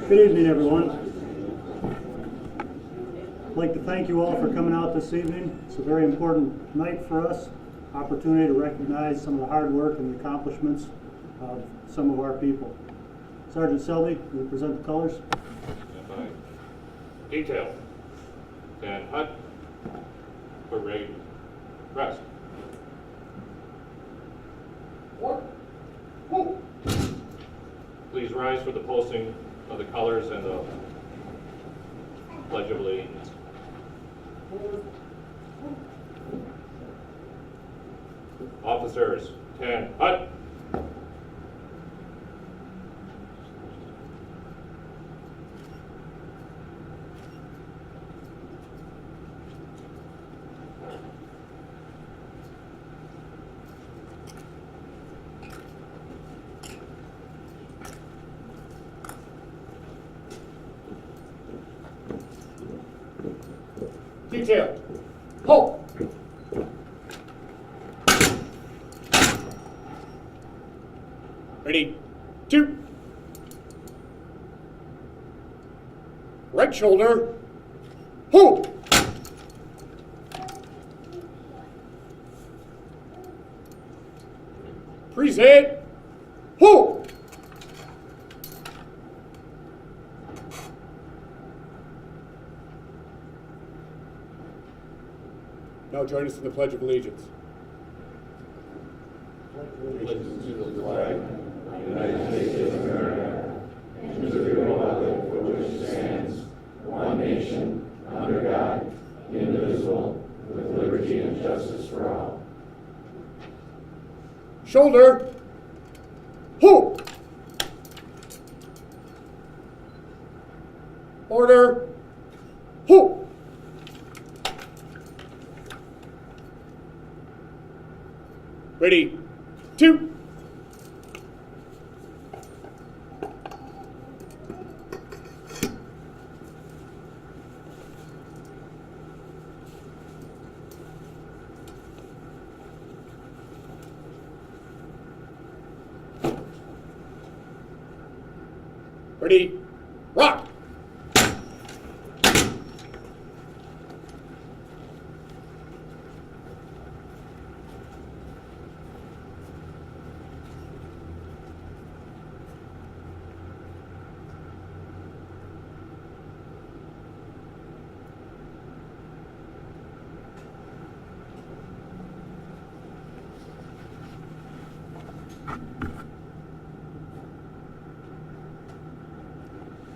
Good evening, everyone. I'd like to thank you all for coming out this evening. It's a very important night for us, opportunity to recognize some of the hard work and the accomplishments of some of our people. Sergeant Selby, will you present the colors? Detail. And hut. Parade. Rest. Please rise for the posting of the colors and the Pledge of Allegiance. Officers, 10, hut. Detail. Halt. Ready, 2. Right shoulder. Hold. Present. Hold. Now join us in the Pledge of Allegiance. Allegiance to the flag of the United States of America, and to the republic for which it stands, one nation, under God, indivisible, with liberty and justice for all. Shoulder. Hold. Order. Hold. Ready, 2. Ready, rock.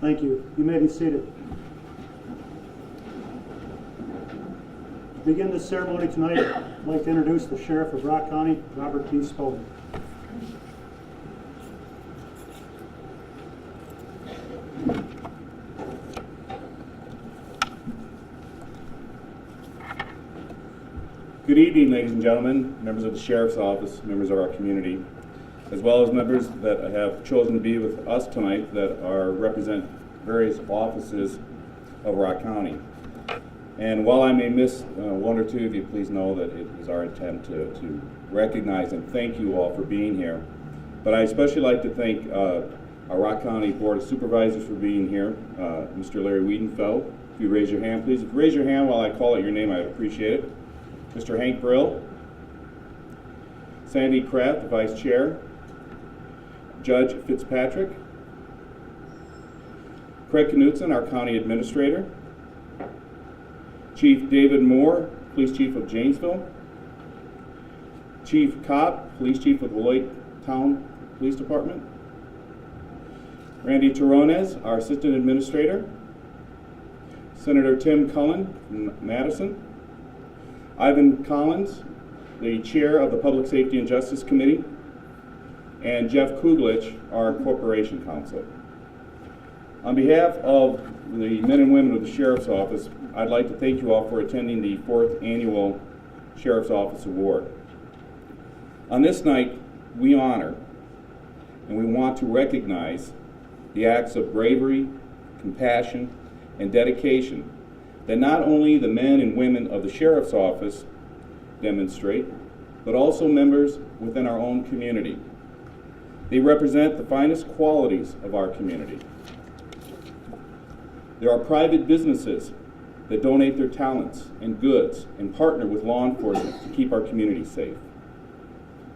Thank you. You may be seated. To begin this ceremony tonight, I'd like to introduce the Sheriff of Rock County, Robert P. Spoden. Good evening, ladies and gentlemen, members of the Sheriff's Office, members of our community, as well as members that have chosen to be with us tonight that represent various offices of Rock County. And while I may miss one or two of you, please know that it is our intent to recognize and thank you all for being here. But I especially like to thank our Rock County Board of Supervisors for being here. Mr. Larry Wiedenfeld, if you raise your hand, please. If you raise your hand while I call out your name, I'd appreciate it. Mr. Hank Brill, Sandy Kraft, the Vice Chair, Judge Fitzpatrick, Craig Knutson, our County Administrator, Chief David Moore, Police Chief of Janesville, Chief Kopp, Police Chief of the Lake Town Police Department, Randy Terronez, our Assistant Administrator, Senator Tim Cullen from Madison, Ivan Collins, the Chair of the Public Safety and Justice Committee, and Jeff Kuglich, our Corporation Counsel. On behalf of the men and women of the Sheriff's Office, I'd like to thank you all for attending the 4th Annual Sheriff's Office Award. On this night, we honor and we want to recognize the acts of bravery, compassion, and dedication that not only the men and women of the Sheriff's Office demonstrate, but also members within our own community. They represent the finest qualities of our community. There are private businesses that donate their talents and goods and partner with law enforcement to keep our community safe.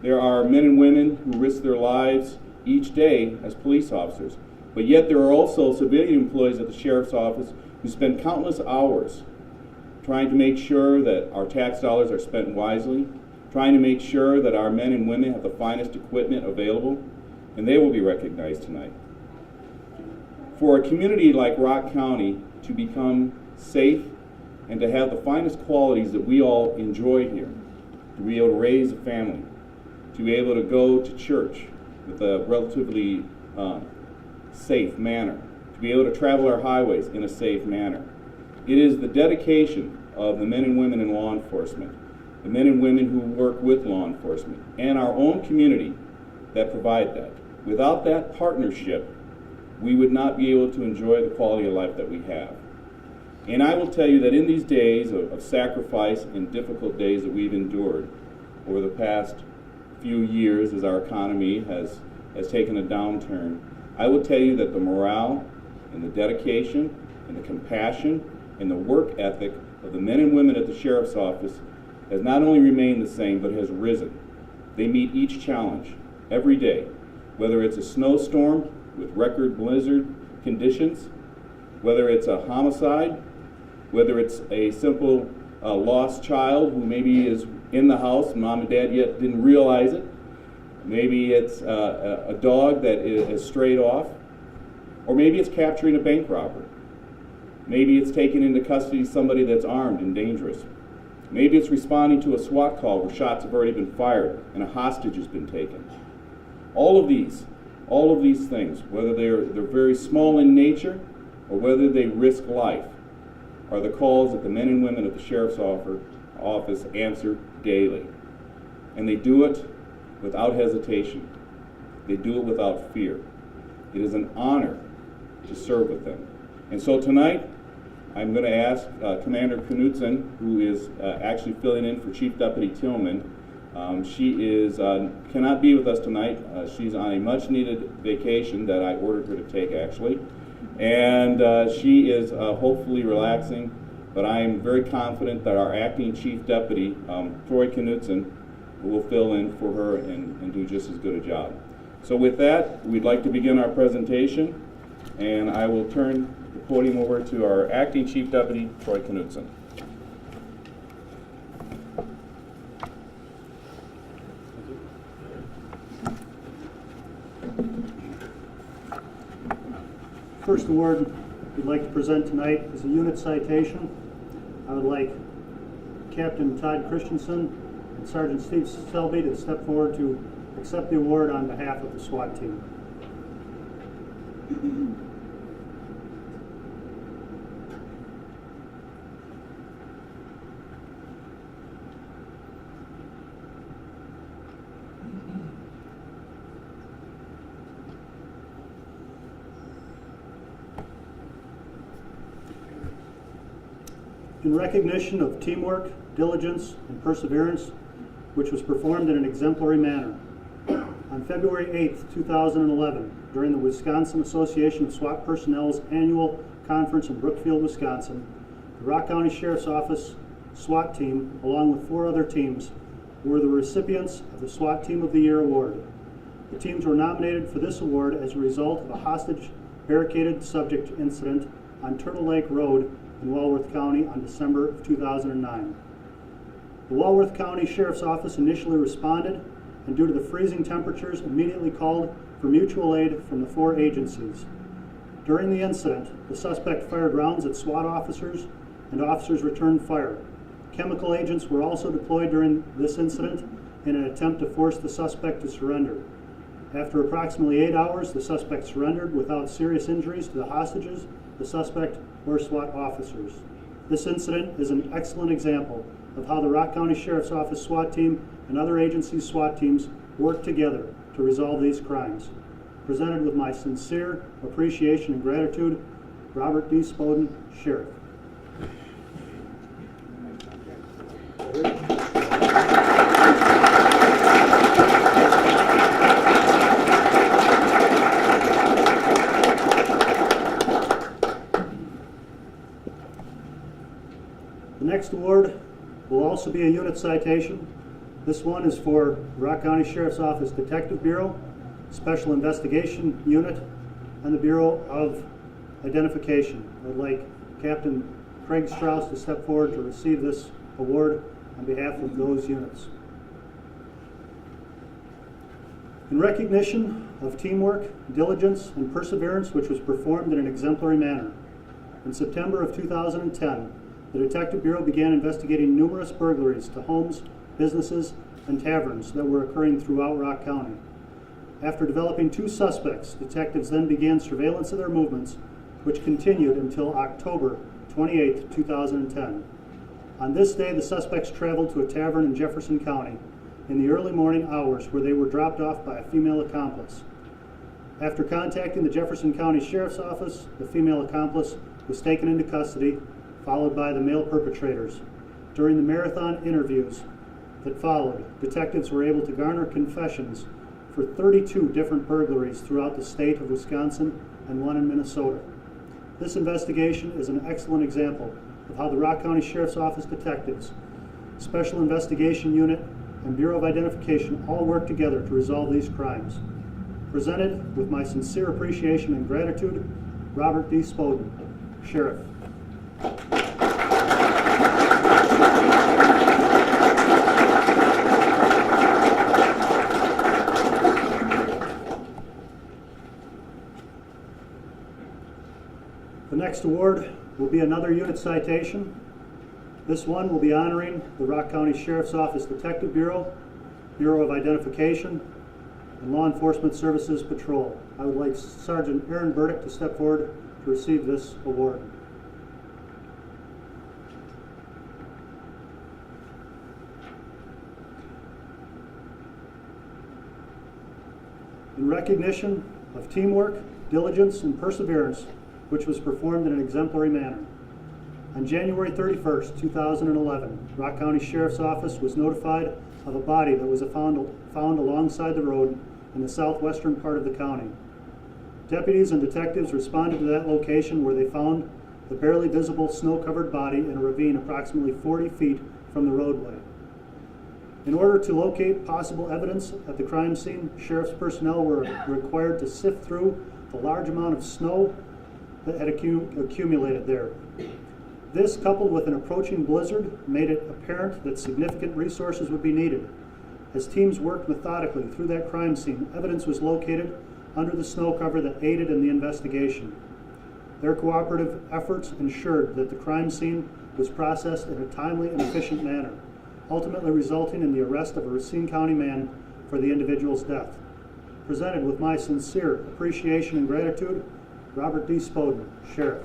There are men and women who risk their lives each day as police officers, but yet there are also civilian employees at the sheriff's office who spend countless hours trying to make sure that our tax dollars are spent wisely, trying to make sure that our men and women have the finest equipment available, and they will be recognized tonight. For a community like Rock County to become safe and to have the finest qualities that we all enjoy here, to be able to raise a family, to be able to go to church with a relatively safe manner, to be able to travel our highways in a safe manner. It is the dedication of the men and women in law enforcement, the men and women who work with law enforcement, and our own community that provide that. Without that partnership, we would not be able to enjoy the quality of life that we have. And I will tell you that in these days of sacrifice and difficult days that we've endured over the past few years as our economy has taken a downturn, I will tell you that the morale and the dedication and the compassion and the work ethic of the men and women at the sheriff's office has not only remained the same, but has risen. They meet each challenge every day, whether it's a snowstorm with record blizzard conditions, whether it's a homicide, whether it's a simple lost child who maybe is in the house, mom and dad yet didn't realize it. Maybe it's a dog that is strayed off, or maybe it's capturing a bank robber. Maybe it's taking into custody somebody that's armed and dangerous. Maybe it's responding to a SWAT call where shots have already been fired and a hostage has been taken. All of these things, whether they're very small in nature or whether they risk life, are the calls that the men and women at the sheriff's office answer daily. And they do it without hesitation. They do it without fear. It is an honor to serve with them. And so tonight, I'm going to ask Commander Knudsen, who is actually filling in for Chief Deputy Tillman. She cannot be with us tonight. She's on a much-needed vacation that I ordered her to take, actually. And she is hopefully relaxing, but I am very confident that our acting Chief Deputy, Troy Knudsen, will fill in for her and do just as good a job. So with that, we'd like to begin our presentation, and I will turn the podium over to our acting Chief Deputy, Troy Knudsen. First award we'd like to present tonight is a unit citation. I would like Captain Todd Christensen and Sergeant Steve Selby to step forward to accept the award on behalf of the SWAT team. In recognition of teamwork, diligence, and perseverance, which was performed in an exemplary manner. On February 8th, 2011, during the Wisconsin Association of SWAT Personnel's annual conference in Brookfield, Wisconsin, the Rock County Sheriff's Office SWAT team, along with 4 other teams, were the recipients of the SWAT Team of the Year award. The teams were nominated for this award as a result of a hostage barricaded subject incident on Turtle Lake Road in Walworth County on December of 2009. The Walworth County Sheriff's Office initially responded, and due to the freezing temperatures, immediately called for mutual aid from the 4 agencies. During the incident, the suspect fired rounds at SWAT officers, and officers returned fire. Chemical agents were also deployed during this incident in an attempt to force the suspect to surrender. After approximately 8 hours, the suspect surrendered without serious injuries to the hostages, the suspect, or SWAT officers. This incident is an excellent example of how the Rock County Sheriff's Office SWAT team and other agencies' SWAT teams work together to resolve these crimes. Presented with my sincere appreciation and gratitude, Robert D. Spoden, Sheriff. next award will also be a unit citation. This one is for Rock County Sheriff's Office Detective Bureau, Special Investigation Unit, and the Bureau of Identification. I'd like Captain Craig Strauss to step forward to receive this award on behalf of those units. In recognition of teamwork, diligence, and perseverance which was performed in an exemplary manner, in September of 2010, the Detective Bureau began investigating numerous burglaries to homes, businesses, and taverns that were occurring throughout Rock County. After developing 2 suspects, detectives then began surveillance of their movements, which continued until October 28, 2010. On this day, the suspects traveled to a tavern in Jefferson County in the early morning hours where they were dropped off by a female accomplice. After contacting the Jefferson County Sheriff's Office, the female accomplice was taken into custody, followed by the male perpetrators. During the marathon interviews that followed, detectives were able to garner confessions for 32 different burglaries throughout the state of Wisconsin and one in Minnesota. This investigation is an excellent example of how the Rock County Sheriff's Office detectives, Special Investigation Unit, and Bureau of Identification all work together to resolve these crimes. Presented with my sincere appreciation and gratitude, Robert D. Spoden, Sheriff. The next award will be another unit citation. This one will be honoring the Rock County Sheriff's Office Detective Bureau, Bureau of Identification, and Law Enforcement Services Patrol. I would like Sergeant Aaron Burdick to step forward to receive this award. In recognition of teamwork, diligence, and perseverance, which was performed in an exemplary manner. On January 31st, 2011, Rock County Sheriff's Office was notified of a body that was found alongside the road in the southwestern part of the county. Deputies and detectives responded to that location where they found the barely visible snow-covered body in a ravine approximately 40 feet from the roadway. In order to locate possible evidence at the crime scene, sheriff's personnel were required to sift through the large amount of snow that had accumulated there. This, coupled with an approaching blizzard, made it apparent that significant resources would be needed. As teams worked methodically through that crime scene, evidence was located under the snow cover that aided in the investigation. Their cooperative efforts ensured that the crime scene was processed in a timely and efficient manner, ultimately resulting in the arrest of a Racine County man for the individual's death. Presented with my sincere appreciation and gratitude, Robert D. Spoden, Sheriff.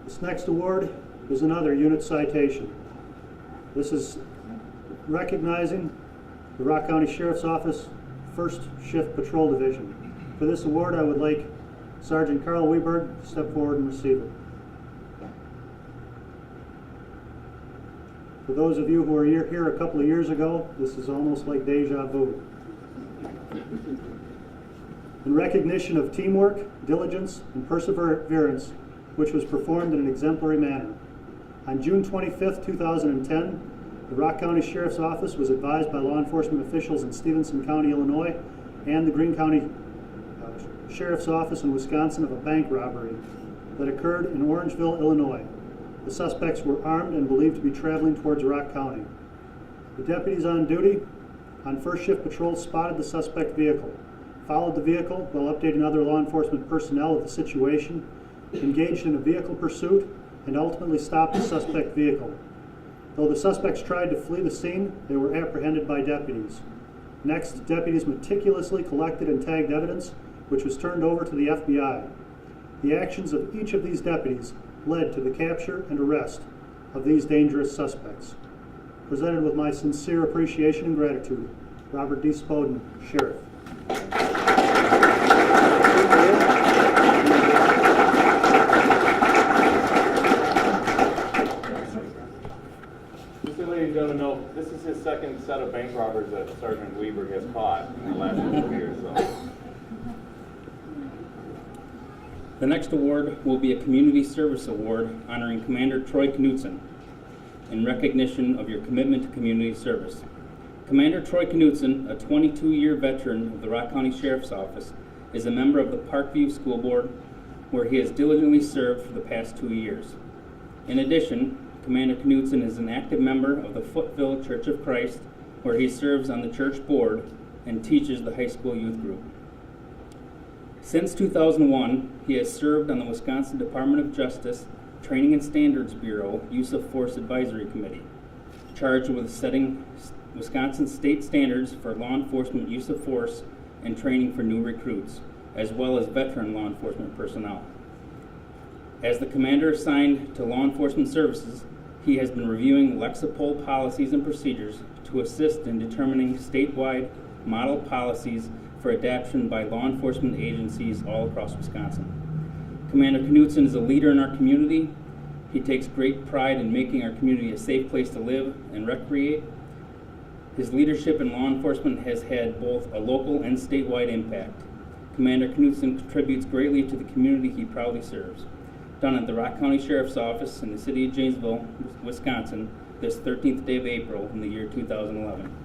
This next award is another unit citation. This is recognizing the Rock County Sheriff's Office 1st Shift Patrol Division. For this award, I would like Sergeant Carl Weberg to step forward and receive it. For those of you who were here a couple of years ago, this is almost like deja vu. In recognition of teamwork, diligence, and perseverance, which was performed in an exemplary manner. On June 25th, 2010, the Rock County Sheriff's Office was advised by law enforcement officials in Stevenson County, Illinois, and the Greene County Sheriff's Office in Wisconsin of a bank robbery that occurred in Orangeville, Illinois. The suspects were armed and believed to be traveling towards Rock County. The deputies on duty on 1st Shift Patrol spotted the suspect vehicle, followed the vehicle while updating other law enforcement personnel of the situation, engaged in a vehicle pursuit, and ultimately stopped the suspect vehicle. Though the suspects tried to flee the scene, they were apprehended by deputies. Next, deputies meticulously collected and tagged evidence, which was turned over to the FBI. The actions of each of these deputies led to the capture and arrest of these dangerous suspects. Presented with my sincere appreciation and gratitude, Robert D. Spoden, Sheriff. Just to let you gentlemen know, this is his second bank robbers that Sergeant Weaver has caught in the last couple of years. So. The next award will be a Community Service Award honoring Commander Troy Knutson in recognition of your commitment to community service. Commander Troy Knutson, a 22-year veteran of the Rock County Sheriff's Office, is a member of the Parkview School Board, where he has diligently served for the past 2 years. In addition, Commander Knutson is an active member of the Footville Church of Christ, where he serves on the church board and teaches the high school youth group. Since 2001, he has served on the Wisconsin Department of Justice Training and Standards Bureau Use of Force Advisory Committee, charged with setting Wisconsin state standards for law enforcement use of force and training for new recruits, as well as veteran law enforcement personnel. As the commander assigned to law enforcement services, he has been reviewing Lexapol policies and procedures to assist in determining statewide model policies for adoption by law enforcement agencies all across Wisconsin. Commander Knutson is a leader in our community. He takes great pride in making our community a safe place to live and recreate. His leadership in law enforcement has had both a local and statewide impact. Commander Knutson contributes greatly to the community he proudly serves. Done at the Rock County Sheriff's Office in the city of Janesville, Wisconsin, this 13th day of April in the year 2011.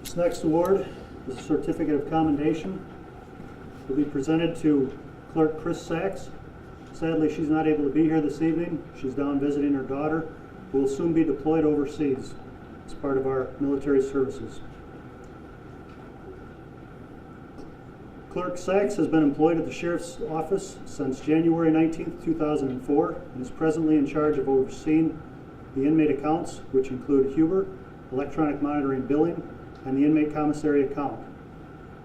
This next award is a certificate of commendation. Will be presented to Clerk Chris Sachs. Sadly, she's not able to be here this evening. She's down visiting her daughter, who will soon be deployed overseas as part of our military services. Clerk Sachs has been employed at the Sheriff's Office since January 19, 2004, and is presently in charge of overseeing the inmate accounts, which include Huber, electronic monitoring billing, and the inmate commissary account.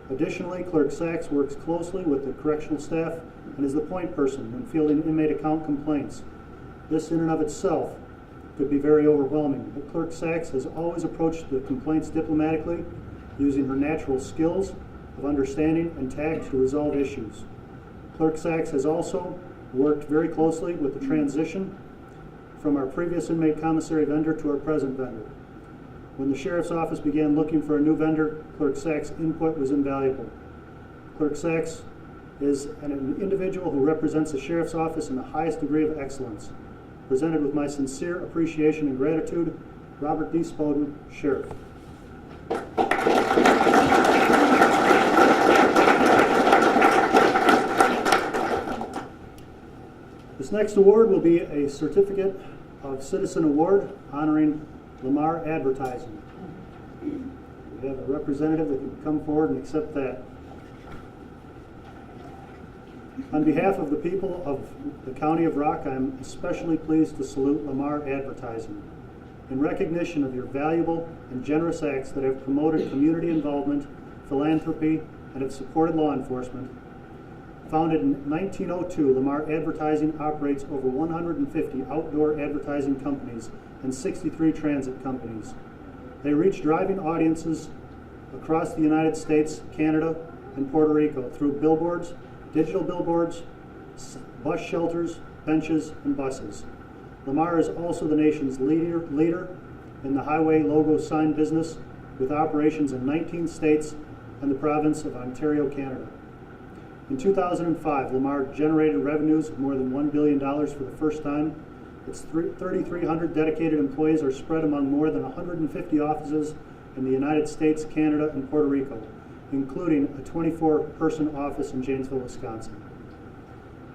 Additionally, Clerk Sachs works closely with the correctional staff and is the point person when fielding inmate account complaints. This in and of itself could be very overwhelming, but Clerk Sachs has always approached the complaints diplomatically, using her natural skills of understanding and tact to resolve issues. Clerk Sachs has also worked very closely with the transition from our previous inmate commissary vendor to our present vendor. When the Sheriff's Office began looking for a new vendor, Clerk Sachs' input was invaluable. Clerk Sachs is an individual who represents the Sheriff's Office in the highest degree of excellence. Presented with my sincere appreciation and gratitude, Robert D. Spoden, Sheriff. This next award will be a Certificate of Citizen Award honoring Lamar Advertising. We have a representative that can come forward and accept that. On behalf of the people of the County of Rock, I am especially pleased to salute Lamar Advertising. In recognition of your valuable and generous acts that have promoted community involvement, philanthropy, and have supported law enforcement. Founded in 1902, Lamar Advertising operates over 150 outdoor advertising companies and 63 transit companies. They reach driving audiences across the United States, Canada, and Puerto Rico through billboards, digital billboards, bus shelters, benches, and buses. Lamar is also the nation's leader in the highway logo sign business, with operations in 19 states and the province of Ontario, Canada. In 2005, Lamar generated revenues of more than $1 billion for the first time. Its 3,300 dedicated employees are spread among more than 150 offices in the United States, Canada, and Puerto Rico, including a 24-person office in Janesville, Wisconsin.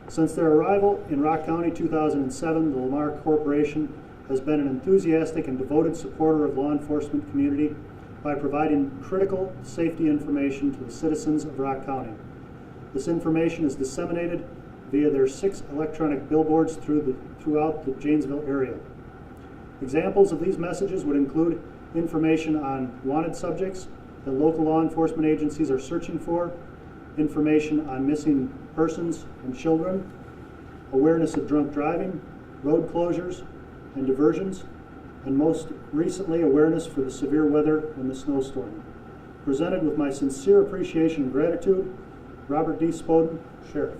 Since their arrival in Rock County 2007, the Lamar Corporation has been an enthusiastic and devoted supporter of law enforcement community by providing critical safety information to the citizens of Rock County. This information is disseminated via their 6 electronic billboards throughout the Janesville area. Examples of these messages would include information on wanted subjects that local law enforcement agencies are searching for, information on missing persons and children, awareness of drunk driving, road closures and diversions, and most recently, awareness for the severe weather and the snowstorm. Presented with my sincere appreciation and gratitude, Robert D. Spoden, Sheriff.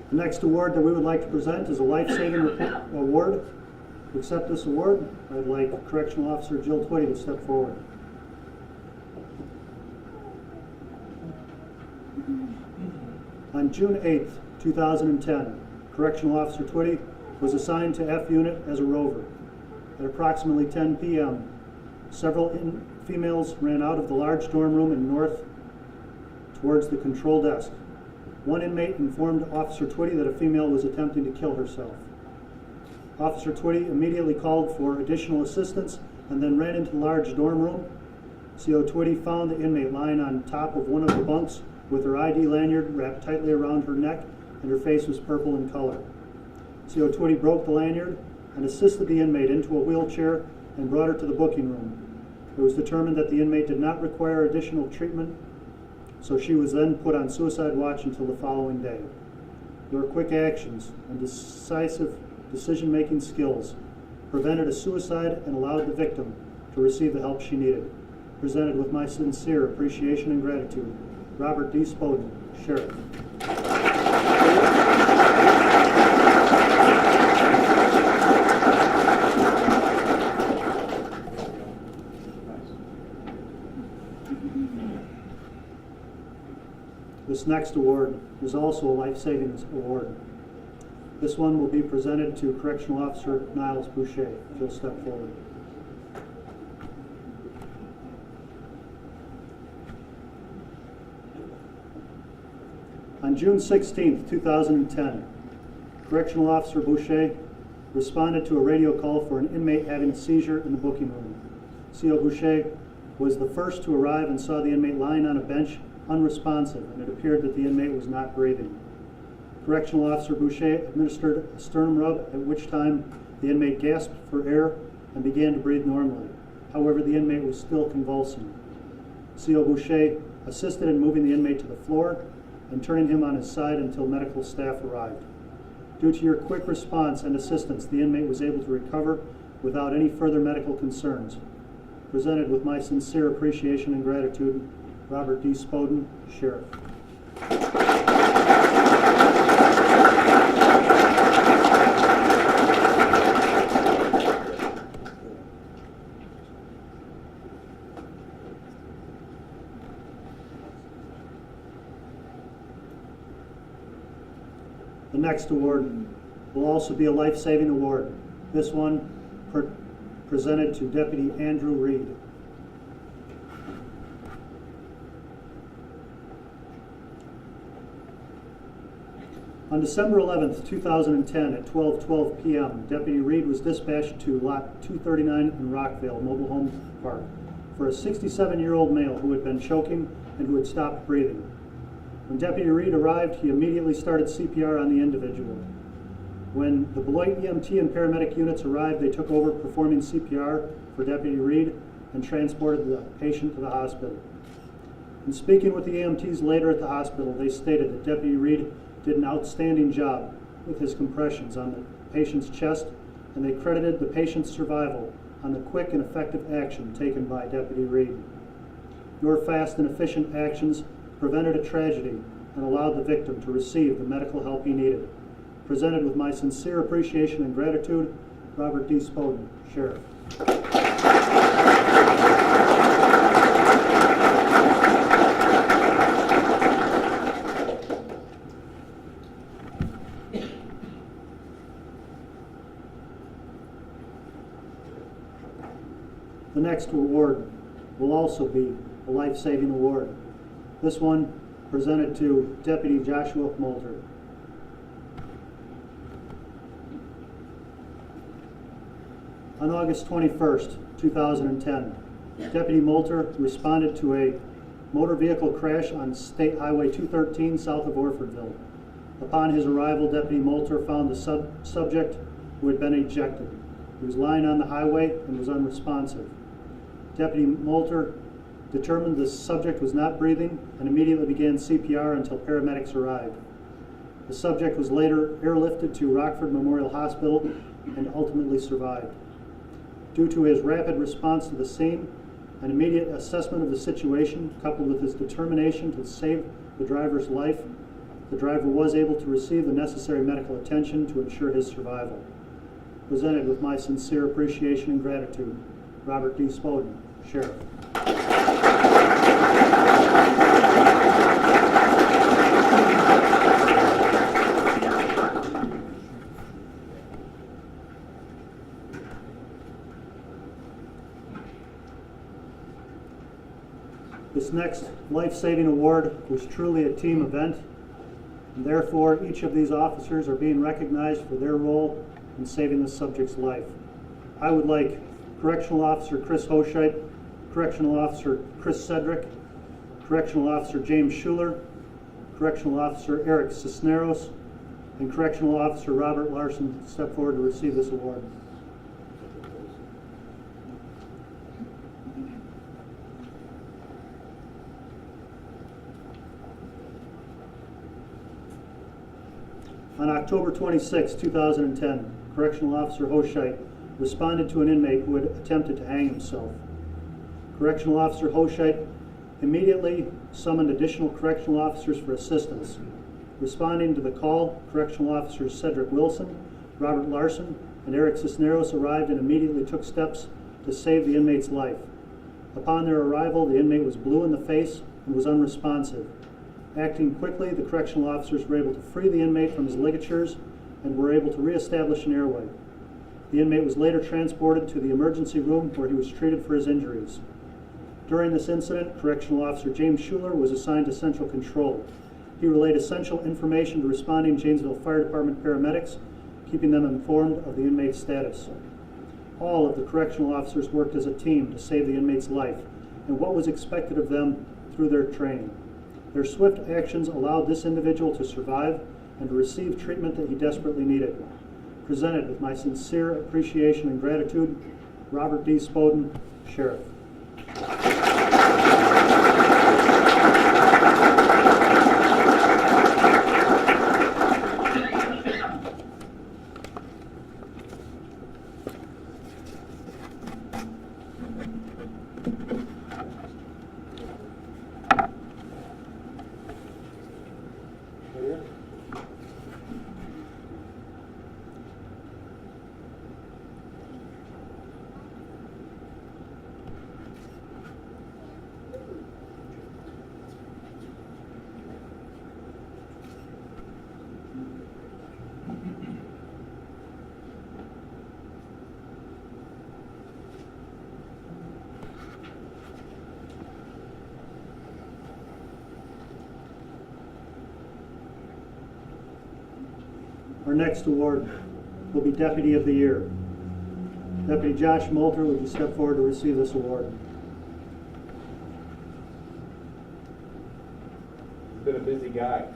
The next award that we would like to present is a life-saving award. To accept this award, I'd like Correctional Officer Jill Twitty to step forward. On June 8th, 2010, Correctional Officer Twitty was assigned to F Unit as a rover. At approximately 10 p.m., several females ran out of the large dorm room and north towards the control desk. One inmate informed Officer Twitty that a female was attempting to kill herself. Officer Twitty immediately called for additional assistance and then ran into the large dorm room. CO Twitty found the inmate lying on top of one of the bunks with her ID lanyard wrapped tightly around her neck, and her face was purple in color. CO Twitty broke the lanyard and assisted the inmate into a wheelchair and brought her to the booking room. It was determined that the inmate did not require additional treatment, so she was then put on suicide watch until the following day. Your quick actions and decisive decision-making skills prevented a suicide and allowed the victim to receive the help she needed. Presented with my sincere appreciation and gratitude, Robert D. Spoden, Sheriff. This next award is also a life savings award. This one will be presented to Correctional Officer Niles Boucher. He'll step forward. On June 16th, 2010, Correctional Officer Boucher responded to a radio call for an inmate having a seizure in the booking room. CO Boucher was the first to arrive and saw the inmate lying on a bench unresponsive, and it appeared that the inmate was not breathing. Correctional Officer Boucher administered a sternum rub, at which time the inmate gasped for air and began to breathe normally. However, the inmate was still convulsing. CO Boucher assisted in moving the inmate to the floor and turning him on his side until medical staff arrived. Due to your quick response and assistance, the inmate was able to recover without any further medical concerns. Presented with my sincere appreciation and gratitude, Robert D. Spoden, Sheriff. The next award will also be a life-saving award. This one presented to Deputy Andrew Reed. On December 11th, 2010 at 12:12 p.m., Deputy Reed was dispatched to Lot 239 in Rockville Mobile Home Park for a 67-year-old male who had been choking and who had stopped breathing. When Deputy Reed arrived, he immediately started CPR on the individual. When the Beloit EMT and paramedic units arrived, they took over performing CPR for Deputy Reed and transported the patient to the hospital. In speaking with the EMTs later at the hospital, they stated that Deputy Reed did an outstanding job with his compressions on the patient's chest, and they credited the patient's survival on the quick and effective action taken by Deputy Reed. Your fast and efficient actions prevented a tragedy and allowed the victim to receive the medical help he needed. Presented with my sincere appreciation and gratitude, Robert D. Spoden, Sheriff. The next award will also be a life-saving award. This one presented to Deputy Joshua Moulter. On August 21st, 2010, Deputy Moulter responded to a motor vehicle crash on State Highway 213 south of Orfordville. Upon his arrival, Deputy Moulter found the subject who had been ejected. He was lying on the highway and was unresponsive. Deputy Moulter determined the subject was not breathing and immediately began CPR until paramedics arrived. The subject was later airlifted to Rockford Memorial Hospital and ultimately survived. Due to his rapid response to the scene, an immediate assessment of the situation, coupled with his determination to save the driver's life, the driver was able to receive the necessary medical attention to ensure his survival. Presented with my sincere appreciation and gratitude, Robert D. Spoden, Sheriff. This next life-saving award was truly a team event, and therefore each of these officers are being recognized for their role in saving the subject's life. I would like Correctional Officer Chris Hoshite, Correctional Officer Chris Cedric, Correctional Officer James Schuler, Correctional Officer Eric Cisneros, and Correctional Officer Robert Larson to step forward to receive this award. On October 26, 2010, Correctional Officer Hoshite responded to an inmate who had attempted to hang himself. Correctional Officer Hoshite immediately summoned additional correctional officers for assistance. Responding to the call, Correctional Officers Cedric Wilson, Robert Larson, and Eric Cisneros arrived and immediately took steps to save the inmate's life. Upon their arrival, the inmate was blue in the face and was unresponsive. Acting quickly, the correctional officers were able to free the inmate from his ligatures and were able to reestablish an airway. The inmate was later transported to the emergency room where he was treated for his injuries. During this incident, Correctional Officer James Schuler was assigned to Central Control. He relayed essential information to responding Janesville Fire Department paramedics, keeping them informed of the inmate's status. All of the correctional officers worked as a team to save the inmate's life and what was expected of them through their training. Their swift actions allowed this individual to survive and to receive treatment that he desperately needed. Presented with my sincere appreciation and gratitude, Robert D. Spoden, Sheriff. Our next award will be Deputy of the Year. Deputy Josh Moulter, would you step forward to receive this award? Been a busy guy.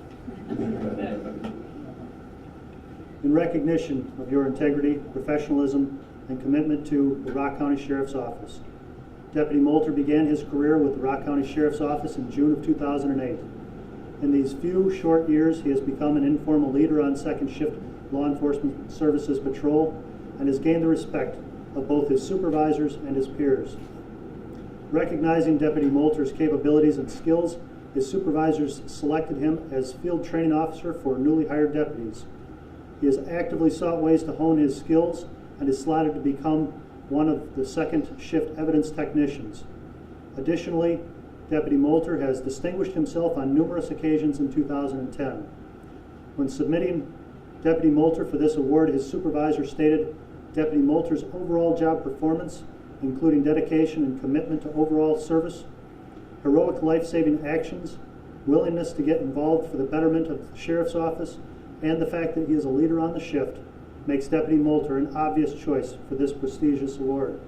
In recognition of your integrity, professionalism, and commitment to the Rock County Sheriff's Office, Deputy Moulter began his career with the Rock County Sheriff's Office in June of 2008. In these few short years, he has become an informal leader on second shift law enforcement services patrol and has gained the respect of both his supervisors and his peers. Recognizing Deputy Moulter's capabilities and skills, his supervisors selected him as field training officer for newly hired deputies. He has actively sought ways to hone his skills and is slotted to become one of the second shift evidence technicians. Additionally, Deputy Moulter has distinguished himself on numerous occasions in 2010. When submitting Deputy Moulter for this award, his supervisor stated Deputy Moulter's overall job performance, including dedication and commitment to overall service, heroic life-saving actions, willingness to get involved for the betterment of the Sheriff's Office, and the fact that he is a leader on the shift, makes Deputy Moulter an obvious choice for this prestigious award.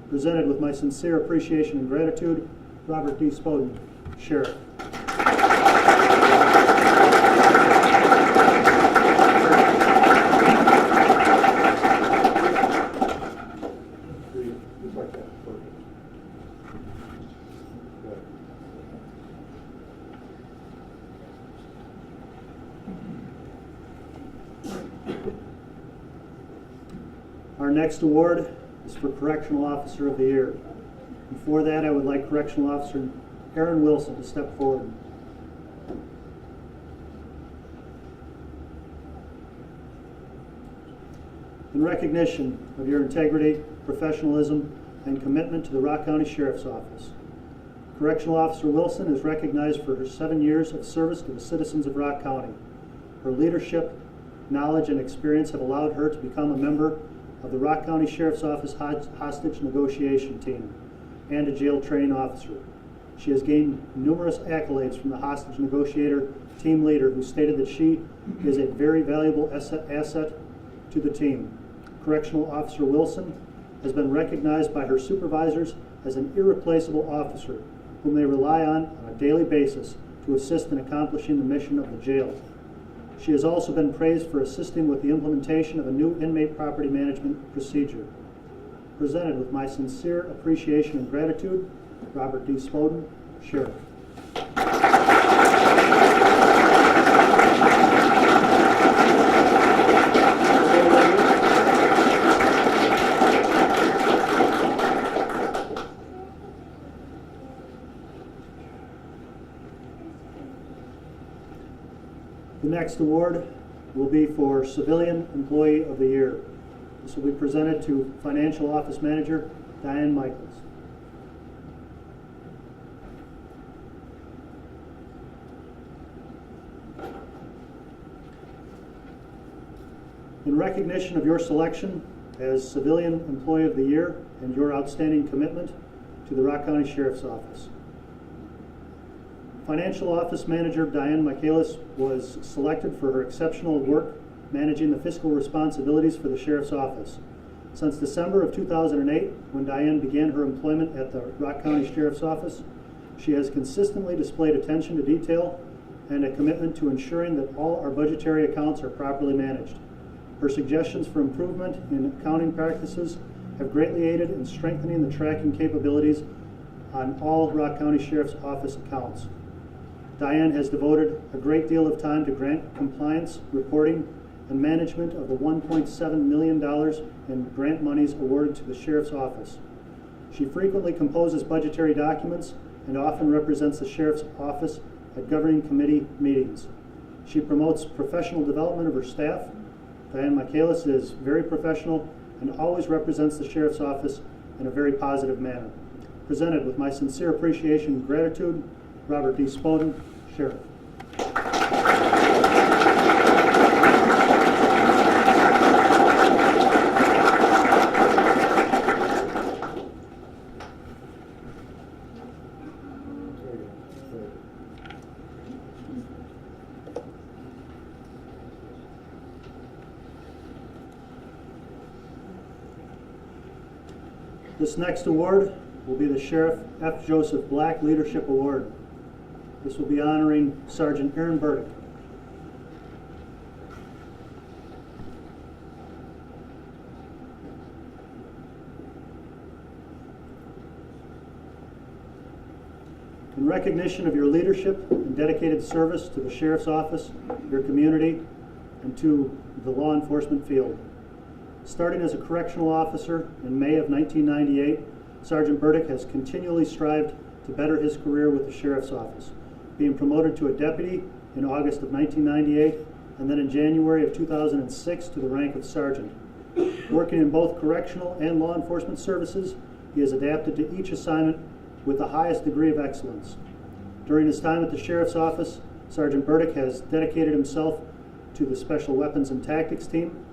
Presented with my sincere appreciation and gratitude, Robert D. Spoden, Sheriff. Just like that. Perfect. Good. Our next award is for Correctional Officer of the Year. Before that, I would like Correctional Officer Aaron Wilson to step forward. In recognition of your integrity, professionalism, and commitment to the Rock County Sheriff's Office, Correctional Officer Wilson is recognized for her 7 years of service to the citizens of Rock County. Her leadership, knowledge, and experience have allowed her to become a member of the Rock County Sheriff's Office hostage negotiation team and a jail training officer. She has gained numerous accolades from the hostage negotiator team leader, who stated that she is a very valuable asset to the team. Correctional Officer Wilson has been recognized by her supervisors as an irreplaceable officer whom they rely on a daily basis to assist in accomplishing the mission of the jail. She has also been praised for assisting with the implementation of a new inmate property management procedure. Presented with my sincere appreciation and gratitude, Robert D. Spoden, Sheriff. The next award will be for Civilian Employee of the Year. This will be presented to Financial Office Manager Diane Michaels. In recognition of your selection as Civilian Employee of the Year and your outstanding commitment to the Rock County Sheriff's Office, Financial Office Manager Diane Michaelis was selected for her exceptional work managing the fiscal responsibilities for the Sheriff's Office. Since December of 2008, when Diane began her employment at the Rock County Sheriff's Office, she has consistently displayed attention to detail and a commitment to ensuring that all our budgetary accounts are properly managed. Her suggestions for improvement in accounting practices have greatly aided in strengthening the tracking capabilities on all Rock County Sheriff's Office accounts. Diane has devoted a great deal of time to grant compliance, reporting, and management of the $1.7 million in grant monies awarded to the Sheriff's Office. She frequently composes budgetary documents and often represents the Sheriff's Office at governing committee meetings. She promotes professional development of her staff. Diane Michaelis is very professional and always represents the Sheriff's Office in a very positive manner. Presented with my sincere appreciation and gratitude, Robert D. Spoden, Sheriff. This next award will be the Sheriff F. Joseph Black Leadership Award. This will be honoring Sergeant Aaron Burdick. In recognition of your leadership and dedicated service to the Sheriff's Office, your community, and to the law enforcement field. Starting as a correctional officer in May of 1998, Sergeant Burdick has continually strived to better his career with the Sheriff's Office, being promoted to a deputy in August of 1998, and then in January of 2006 to the rank of sergeant. Working in both correctional and law enforcement services, he has adapted to each assignment with the highest degree of excellence. During his time at the Sheriff's Office, Sergeant Burdick has dedicated himself to the Special Weapons and Tactics team.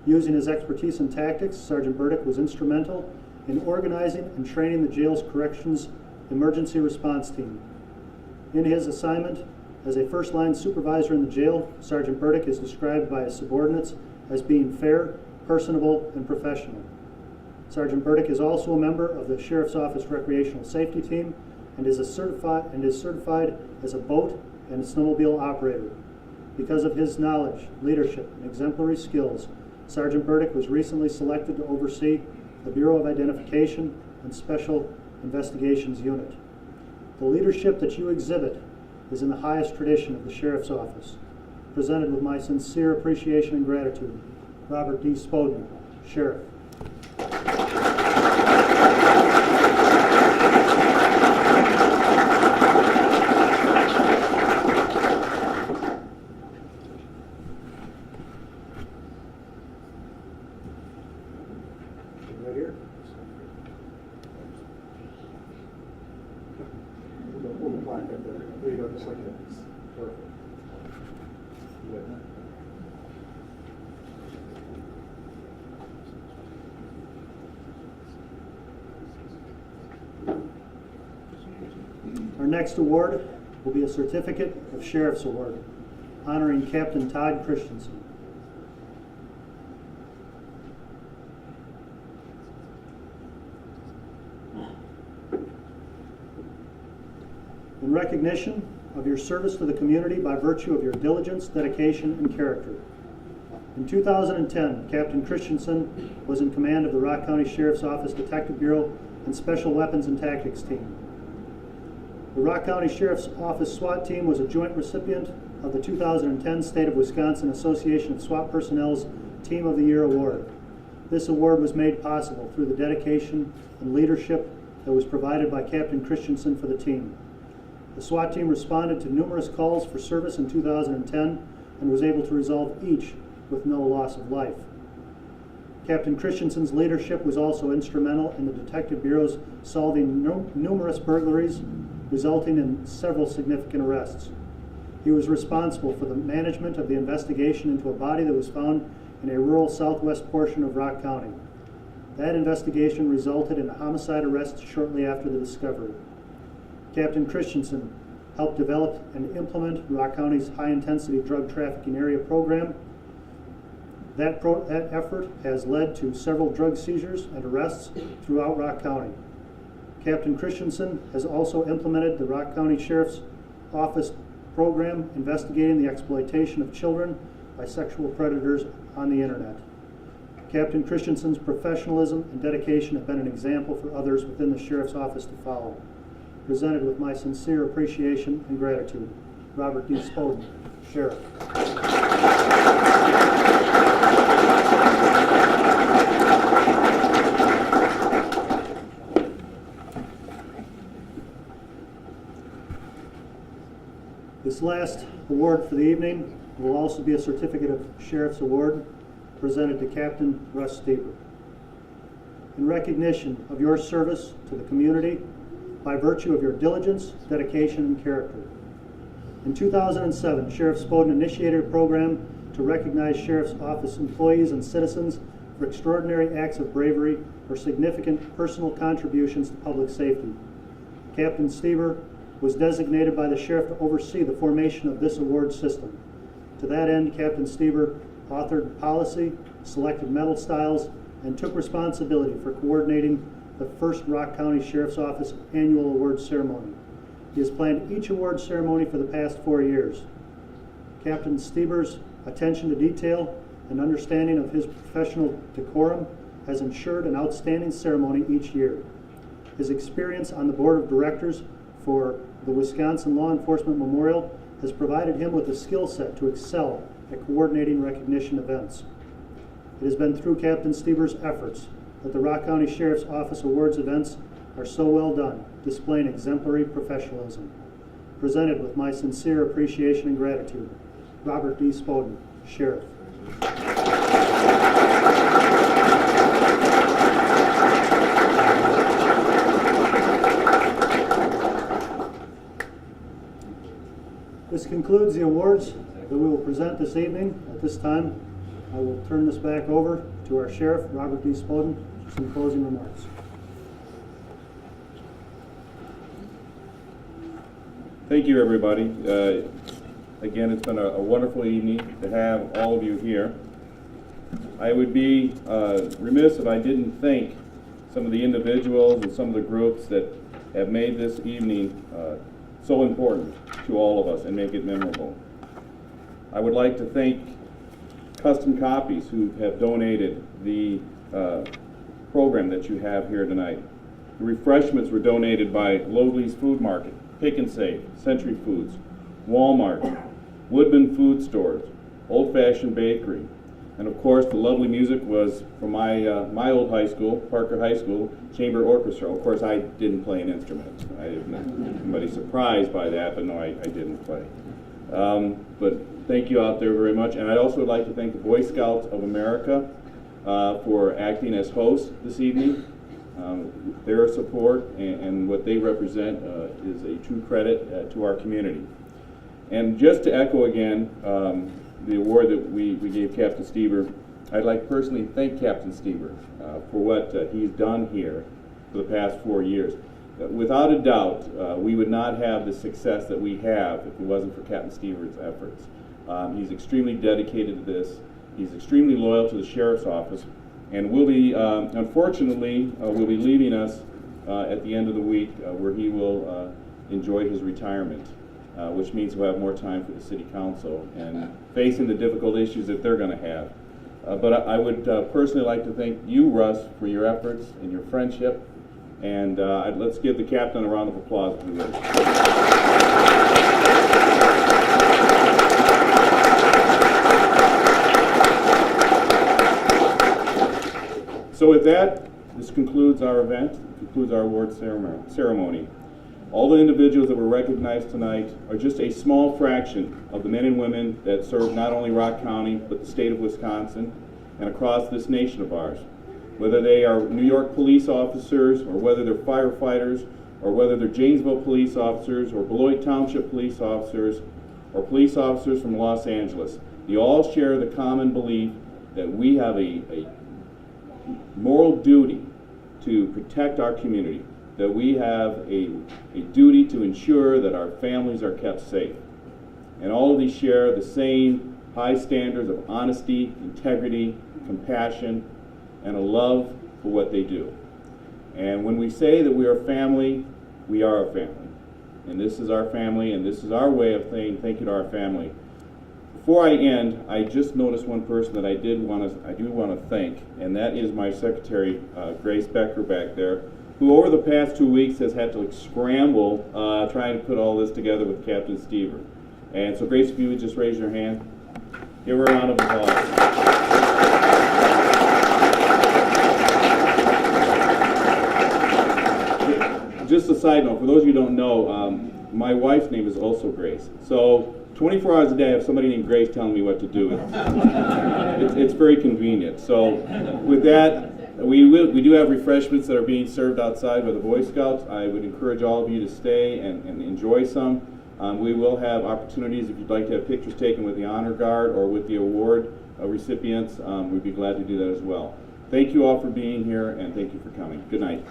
Using his expertise in tactics, Sergeant Burdick was instrumental in organizing and training the jail's corrections emergency response team. In his assignment as a first-line supervisor in the jail, Sergeant Burdick is described by his subordinates as being fair, personable, and professional. Sergeant Burdick is also a member of the Sheriff's Office Recreational Safety Team and is certified as a boat and a snowmobile operator. Because of his knowledge, leadership, and exemplary skills, Sergeant Burdick was recently selected to oversee the Bureau of Identification and Special Investigations Unit. The leadership that you exhibit is in the highest tradition of the Sheriff's Office. Presented with my sincere appreciation and gratitude, Robert D. Spoden, Sheriff. Right here. Hold the plaque up there. There you go, just like that. Perfect. Our next award will be a Certificate of Sheriff's Award honoring Captain Todd Christensen. In recognition of your service to the community by virtue of your diligence, dedication, and character. In 2010, Captain Christensen was in command of the Rock County Sheriff's Office Detective Bureau and Special Weapons and Tactics Team. The Rock County Sheriff's Office SWAT team was a joint recipient of the 2010 State of Wisconsin Association of SWAT Personnel's Team of the Year Award. This award was made possible through the dedication and leadership that was provided by Captain Christensen for the team. The SWAT team responded to numerous calls for service in 2010 and was able to resolve each with no loss of life. Captain Christensen's leadership was also instrumental in the Detective Bureau's solving numerous burglaries, resulting in several significant arrests. He was responsible for the management of the investigation into a body that was found in a rural southwest portion of Rock County. That investigation resulted in a homicide arrest shortly after the discovery. Captain Christensen helped develop and implement Rock County's high-intensity drug trafficking area program. That effort has led to several drug seizures and arrests throughout Rock County. Captain Christensen has also implemented the Rock County Sheriff's Office program investigating the exploitation of children by sexual predators on the internet. Captain Christensen's professionalism and dedication have been an example for others within the Sheriff's Office to follow. Presented with my sincere appreciation and gratitude, Robert D. Spoden, Sheriff. This last award for the evening will also be a Certificate of Sheriff's Award presented to Captain Russ Steber. In recognition of your service to the community by virtue of your diligence, dedication, and character. In 2007, Sheriff Spoden initiated a program to recognize Sheriff's Office employees and citizens for extraordinary acts of bravery or significant personal contributions to public safety. Captain Steber was designated by the Sheriff to oversee the formation of this award system. To that end, Captain Steber authored policy, selected medal styles, and took responsibility for coordinating the first Rock County Sheriff's Office annual award ceremony. He has planned each award ceremony for the past 4 years. Captain Steber's attention to detail and understanding of his professional decorum has ensured an outstanding ceremony each year. His experience on the board of directors for the Wisconsin Law Enforcement Memorial has provided him with a skill set to excel at coordinating recognition events. It has been through Captain Steber's efforts that the Rock County Sheriff's Office Awards events are so well done, displaying exemplary professionalism. Presented with my sincere appreciation and gratitude, Robert D. Spoden, Sheriff. This concludes the awards that we will present this evening. At this time, I will turn this back over to our Sheriff, Robert D. Spoden, for some closing remarks. Thank you, everybody. Again, it's been a wonderful evening to have all of you here. I would be remiss if I didn't thank some of the individuals and some of the groups that have made this evening so important to all of us and make it memorable. I would like to thank Custom Copies who have donated the program that you have here tonight. The refreshments were donated by Loadley's Food Market, Pick and Save, Century Foods, Walmart, Woodman Food Stores, Old Fashioned Bakery, and of course the lovely music was from my old high school, Parker High School, Chamber Orchestra. Of course I didn't play an instrument. Anybody surprised by that, but no, I didn't play. But thank you out there very much, and I'd also like to thank the Boy Scouts of America for acting as hosts this evening. Their support and what they represent is a true credit to our community. And just to echo again the award that we gave Captain Stever, I'd like to personally thank Captain Stever for what he's done here for the past 4 years. Without a doubt, we would not have the success that we have if it wasn't for Captain Stever's efforts. He's extremely dedicated to this. He's extremely loyal to the Sheriff's Office, and will be, unfortunately, will be leaving us at the end of the week where he will enjoy his retirement, which means we'll have more time for the City Council and facing the difficult issues that they're going to have. But I would personally like to thank you, Russ, for your efforts and your friendship, and let's give the Captain a round of applause if we would. So with that, this concludes our event, concludes our award ceremony. All the individuals that were recognized tonight are just a small fraction of the men and women that serve not only Rock County, but the state of Wisconsin and across this nation of ours. Whether they are New York police officers, or whether they're firefighters, or whether they're Janesville police officers, or Beloit Township police officers, or police officers from Los Angeles, they all share the common belief that we have a moral duty to protect our community, that we have a duty to ensure that our families are kept safe. And all of these share the same high standards of honesty, integrity, compassion, and a love for what they do. And when we say that we are family, we are a family. And this is our family, and this is our way of saying thank you to our family. Before I end, I just noticed one person that I do want to thank, and that is my secretary, Grace Becker back there, who over the past 2 weeks has had to scramble trying to put all this together with Captain Stever. And so Grace, if you would just raise your hand, give her a round of applause. Just a side note, for those of you who don't know, my wife's name is also Grace. So 24 hours a day I have somebody named Grace telling me what to do. It's very convenient. So with that, we do have refreshments that are being served outside by the Boy Scouts. I would encourage all of you to stay and enjoy some. We will have opportunities if you'd like to have pictures taken with the Honor Guard or with the award recipients. We'd be glad to do that as well. Thank you all for being here, and thank you for coming. Good night.